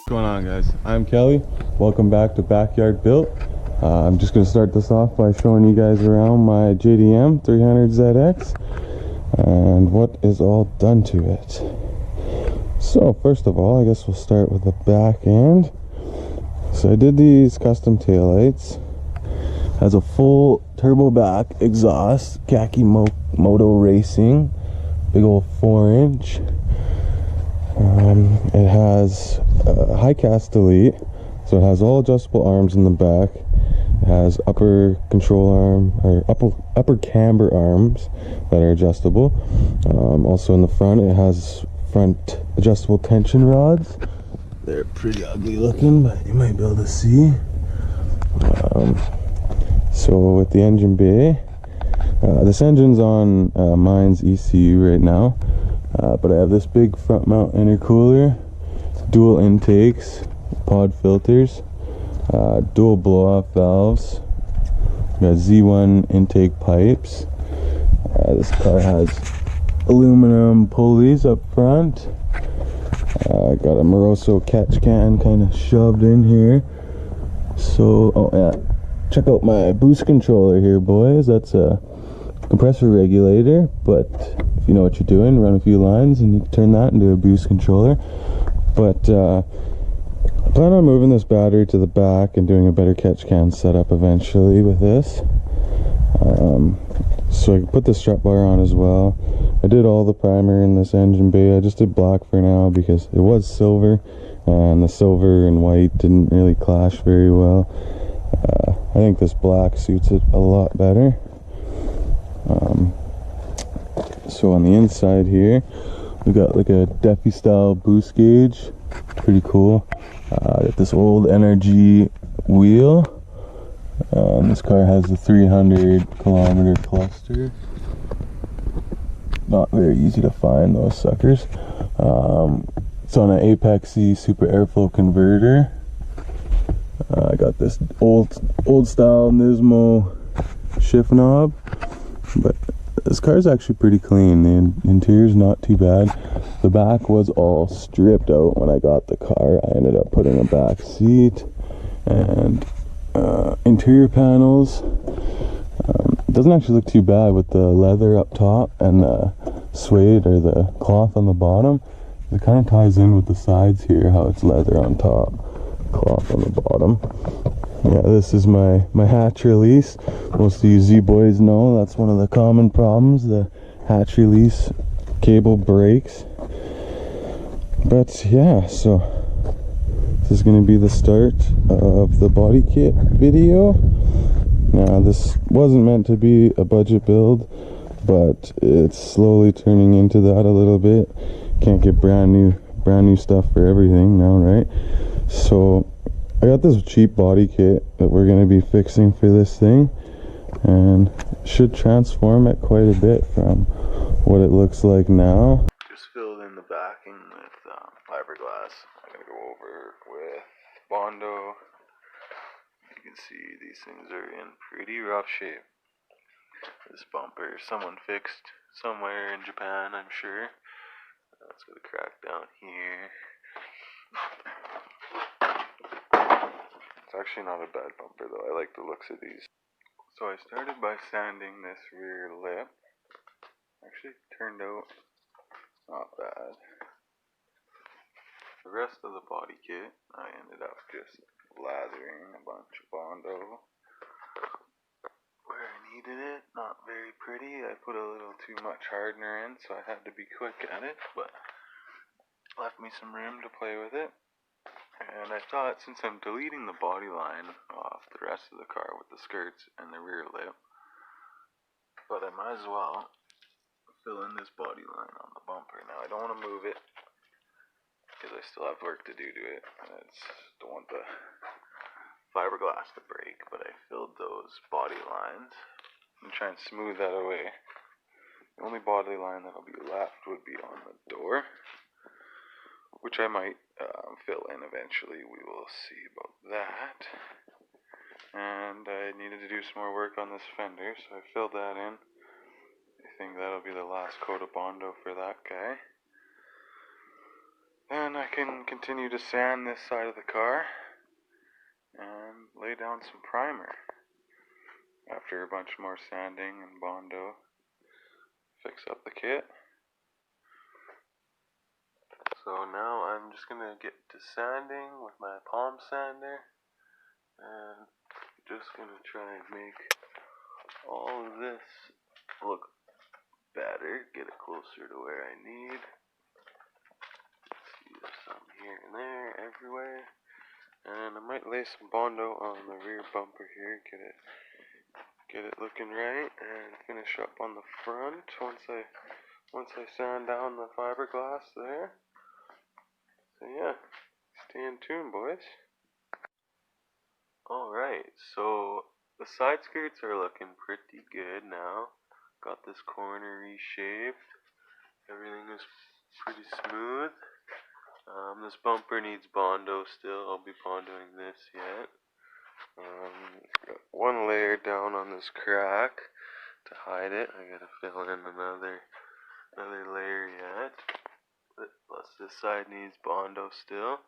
What's going on, guys? I'm Kelly. Welcome back to Backyard Built. I'm just going to start this off by showing you guys around my JDM 300ZX and what is all done to it. So first of all, I guess we'll start with the back end. So I did these custom taillights. Has a full turbo back exhaust, khaki moto racing, big old 4-inch. It has high cast delete, so it has all adjustable arms in the back. It has upper control arm or upper camber arms that are adjustable. Also in the front, it has front adjustable tension rods. They're pretty ugly looking, but you might be able to see. So with the engine bay, this engine's on mine's ECU right now. But I have this big front mount intercooler, dual intakes, pod filters, dual blow off valves, got Z1 intake pipes. This car has aluminum pulleys up front. Got a Moroso catch can kind of shoved in here. So, oh yeah, check out my boost controller here, boys. That's a compressor regulator, but if you know what you're doing, run a few lines and you can turn that into a boost controller. But I plan on moving this battery to the back and doing a better catch can setup eventually with this. So I can put the strap bar on as well. I did all the primer in this engine bay. I just did black for now because it was silver and the silver and white didn't really clash very well. I think this black suits it a lot better. So on the inside here, we got like a Defi style boost gauge, pretty cool. Got this old NRG wheel. This car has a 300-kilometer cluster. Not very easy to find those suckers. It's on an Apexy super airflow converter. I got this old style Nismo shift knob, but this car is actually pretty clean. The interior's not too bad. The back was all stripped out when I got the car. I ended up putting a back seat and interior panels. It doesn't actually look too bad with the leather up top and the suede or the cloth on the bottom. It kind of ties in with the sides here, how it's leather on top, cloth on the bottom. Yeah, this is my hatch release. Most of you Z boys know that's one of the common problems. The hatch release cable breaks. But yeah, so this is going to be the start of the body kit video. Now this wasn't meant to be a budget build, but it's slowly turning into that a little bit. Can't get brand new stuff for everything now, right? So I got this cheap body kit that we're going to be fixing for this thing, and should transform it quite a bit from what it looks like now. Just filled in the backing with fiberglass. I'm going to go over with Bondo. You can see these things are in pretty rough shape. This bumper someone fixed somewhere in Japan, I'm sure. It's got a crack down here. It's actually not a bad bumper though. I like the looks of these. So I started by sanding this rear lip. Actually turned out not bad. The rest of the body kit, I ended up just lathering a bunch of Bondo where I needed it. Not very pretty. I put a little too much hardener in, so I had to be quick at it, but left me some room to play with it. And I thought, since I'm deleting the body line off the rest of the car with the skirts and the rear lip, but I might as well fill in this body line on the bumper. Now I don't want to move it because I still have work to do to it. I don't want the fiberglass to break, but I filled those body lines and try and smooth that away. The only body line that'll be left would be on the door, which I might fill in eventually. We will see about that. And I needed to do some more work on this fender, so I filled that in. I think that'll be the last coat of Bondo for that guy. Then I can continue to sand this side of the car and lay down some primer. After a bunch more sanding and Bondo, fix up the kit. So now I'm just gonna get to sanding with my palm sander, and just gonna try and make all of this look better, get it closer to where I need. See, there's some here and there, everywhere. And I might lay some Bondo on the rear bumper here, get it looking right, and finish up on the front once I sand down the fiberglass there. So yeah, stay tuned, boys. Alright, so the side skirts are looking pretty good now. Got this corner reshaped. Everything is pretty smooth. This bumper needs Bondo still. I'll be Bondoing this yet. Got one layer down on this crack to hide it. I gotta fill in another layer yet. Plus this side needs Bondo still.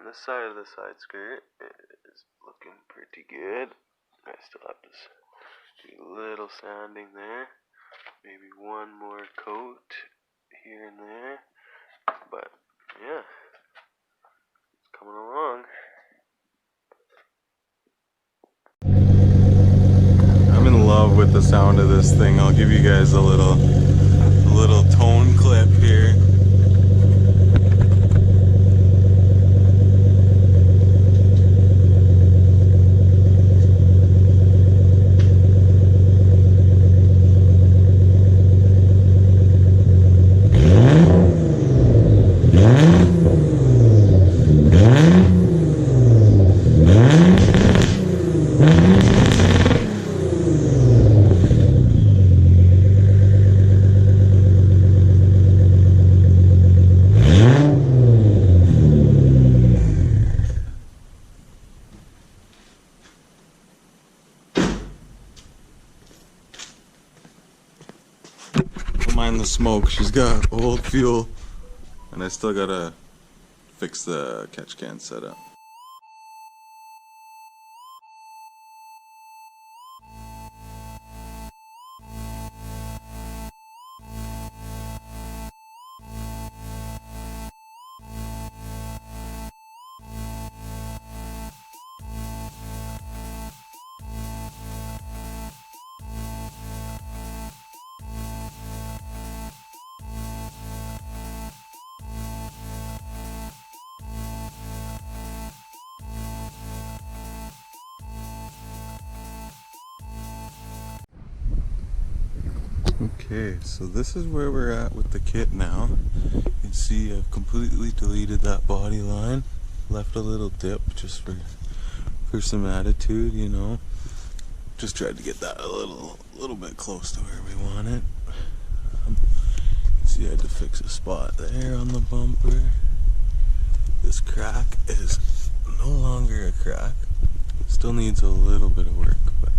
This side of the side skirt is looking pretty good. I still have to do a little sanding there. Maybe one more coat here and there. But yeah, it's coming along. I'm in love with the sound of this thing. I'll give you guys a little tone clip here. Don't mind the smoke, she's got old fuel, and I still gotta fix the catch can setup. Okay, so this is where we're at with the kit now. You can see I've completely deleted that body line, left a little dip just for some attitude, you know. Just tried to get that a little bit close to where we want it. See, I had to fix a spot there on the bumper. This crack is no longer a crack. It still needs a little bit of work, but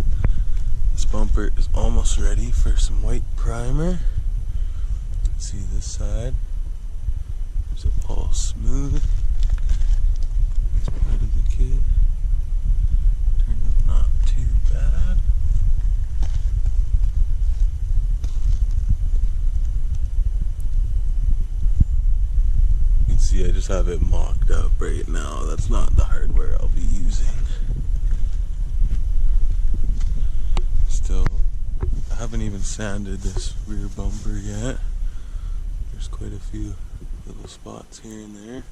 this bumper is almost ready for some white primer. See this side? Is it all smooth? This part of the kit turned out not too bad. You can see I just have it mocked up right now. That's not the hardware I'll be using. Still, I haven't even sanded this rear bumper yet. There's quite a few little spots here and there.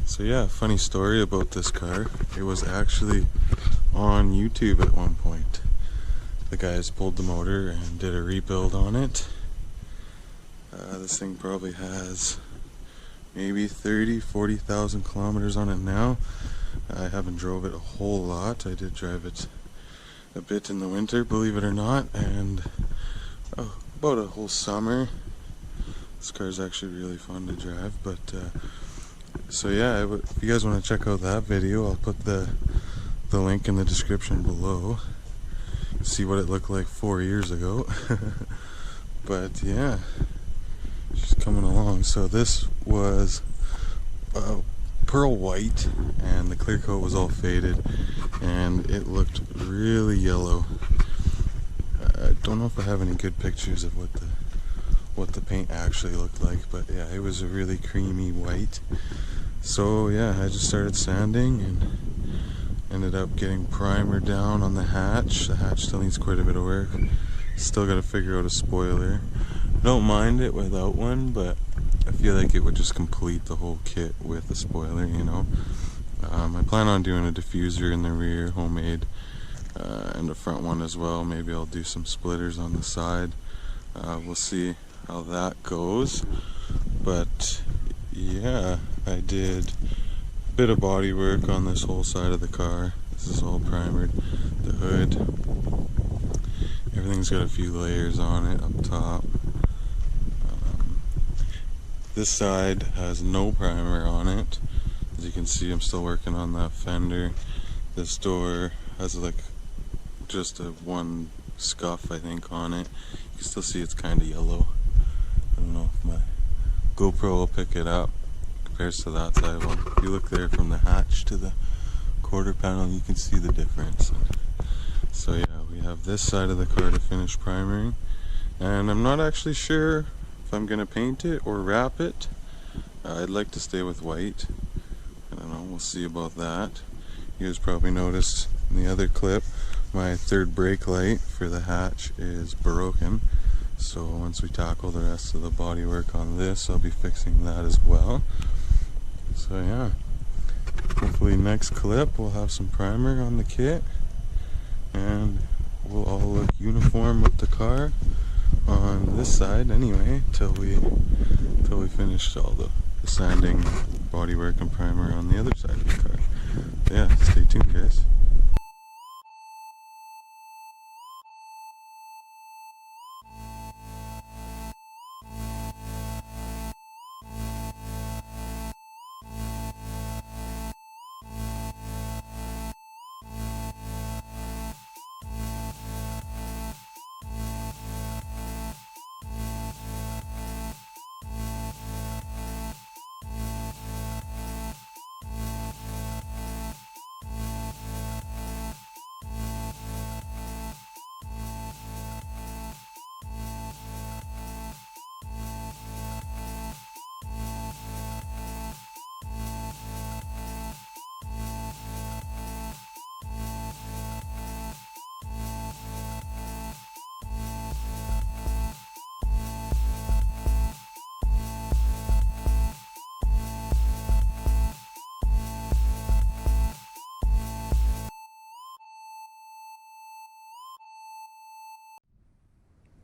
So yeah, funny story about this car. It was actually on YouTube at one point. The guys pulled the motor and did a rebuild on it. This thing probably has maybe 30,000-40,000 kilometers on it now. I haven't drove it a whole lot. I did drive it a bit in the winter, believe it or not, and about a whole summer. This car is actually really fun to drive, but so yeah, if you guys want to check out that video, I'll put the link in the description below. See what it looked like 4 years ago. But yeah, she's coming along. So this was pearl white, and the clear coat was all faded, and it looked really yellow. I don't know if I have any good pictures of what the paint actually looked like, but yeah, it was a really creamy white. So yeah, I just started sanding and ended up getting primer down on the hatch. The hatch still needs quite a bit of work. Still got to figure out a spoiler. Don't mind it without one, but I feel like it would just complete the whole kit with a spoiler, you know. I plan on doing a diffuser in the rear, homemade, and a front one as well. Maybe I'll do some splitters on the side. We'll see how that goes. But yeah, I did a bit of body work on this whole side of the car. This is all primered. The hood, everything's got a few layers on it up top. This side has no primer on it. As you can see, I'm still working on that fender. This door has like just a one scuff, I think, on it. You can still see it's kind of yellow. I don't know if my GoPro will pick it up. Compares to that side. Well, if you look there from the hatch to the quarter panel, you can see the difference. So yeah, we have this side of the car to finish primering, and I'm not actually sure if I'm gonna paint it or wrap it. I'd like to stay with white. I don't know, we'll see about that. You guys probably noticed in the other clip, my third brake light for the hatch is broken. So once we tackle the rest of the body work on this, I'll be fixing that as well. So yeah, hopefully next clip we'll have some primer on the kit, and we'll all look uniform with the car on this side anyway, till we finish all the sanding, body work, and primer on the other side of the car. Yeah, stay tuned, guys.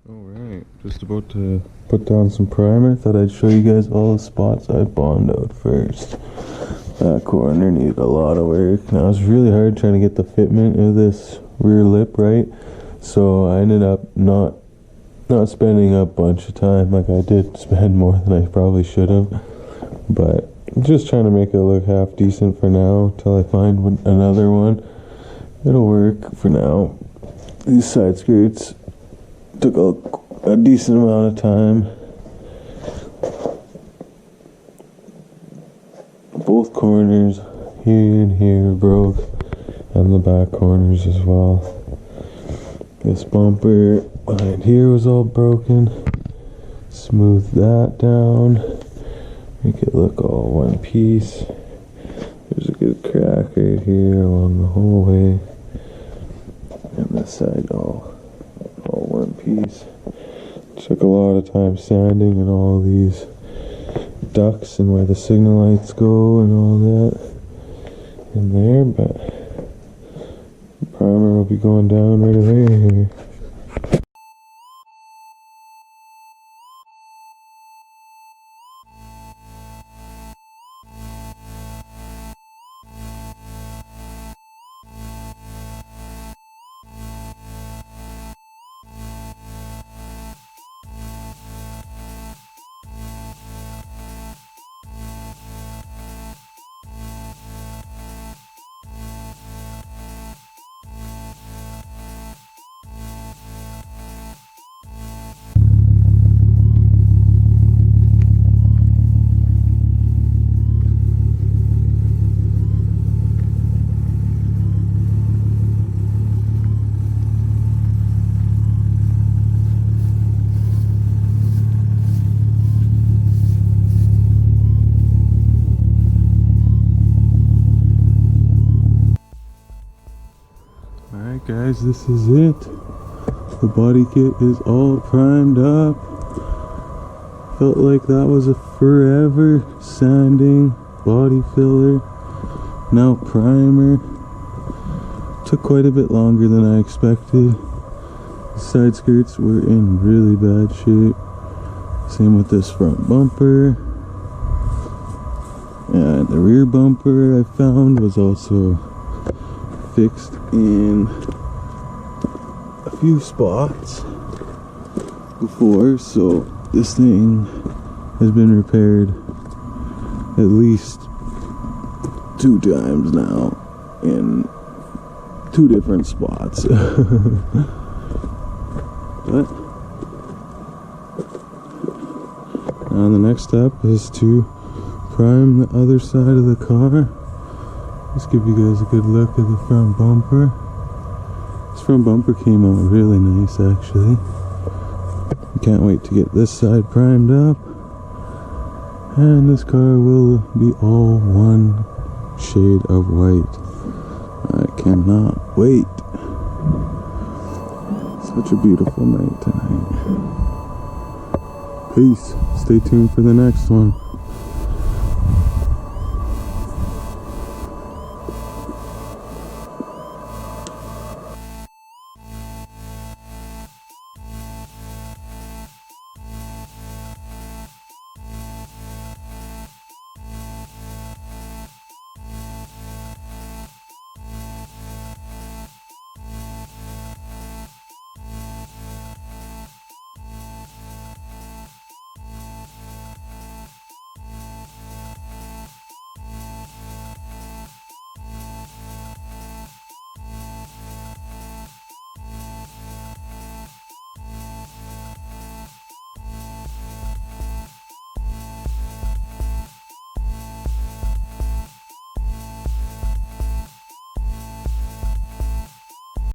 Alright, just about to put down some primer. Thought I'd show you guys all the spots I bond out first. That corner needed a lot of work. Now it's really hard trying to get the fitment of this rear lip right, so I ended up not spending a bunch of time. Like, I did spend more than I probably should have, but I'm just trying to make it look half decent for now till I find another one. It'll work for now. These side skirts took a decent amount of time. Both corners here and here broke, and the back corners as well. This bumper behind here was all broken. Smooth that down, make it look all one piece. There's a good crack right here along the whole way, and this side all one piece. Took a lot of time sanding and all these ducts and where the signal lights go and all that in there, but primer will be going down right away here. Alright guys, this is it. The body kit is all primed up. Felt like that was a forever sanding, body filler, now primer. Took quite a bit longer than I expected. The side skirts were in really bad shape. Same with this front bumper. And the rear bumper I found was also fixed in a few spots before, so this thing has been repaired at least 2 times now in 2 different spots. But now the next step is to prime the other side of the car. Let's give you guys a good look at the front bumper. This front bumper came out really nice actually. Can't wait to get this side primed up. And this car will be all one shade of white. I cannot wait. Such a beautiful night tonight. Peace. Stay tuned for the next one.